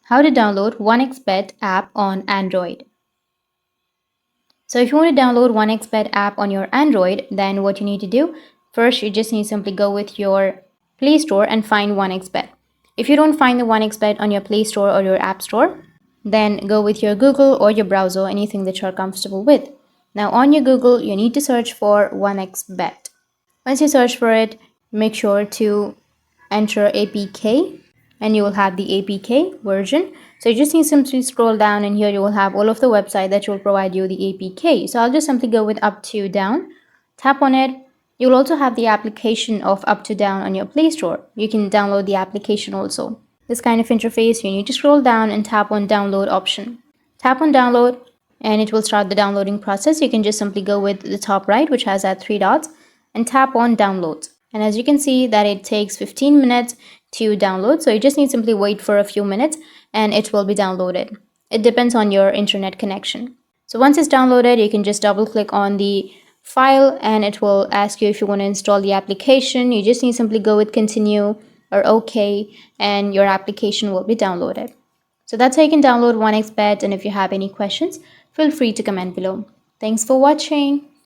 How to download 1xBet app on Android. So if you want to download 1xBet app on your Android, then what you need to do, first you just need to simply go with your Play Store and find 1xBet. If you don't find the 1xBet on your Play Store or your App Store, then go with your Google or your browser, anything that you're comfortable with. Now on your Google, you need to search for 1xBet. Once you search for it, make sure to enter APK and you will have the APK version. So you just need to simply scroll down, and here you will have all of the website that will provide you the APK. So I'll just simply go with up to down, tap on it. You'll also have the application of up to down on your Play Store. You can download the application also. This kind of interface, you need to scroll down and tap on download option. Tap on download and it will start the downloading process. You can just simply go with the top right, which has that 3 dots, and tap on download. And as you can see that it takes 15 minutes to download. So you just need to simply wait for a few minutes and it will be downloaded. It depends on your internet connection. So once it's downloaded, you can just double click on the file and it will ask you if you want to install the application. You just need to simply go with continue or OK and your application will be downloaded. So that's how you can download 1xBet, and if you have any questions, feel free to comment below. Thanks for watching.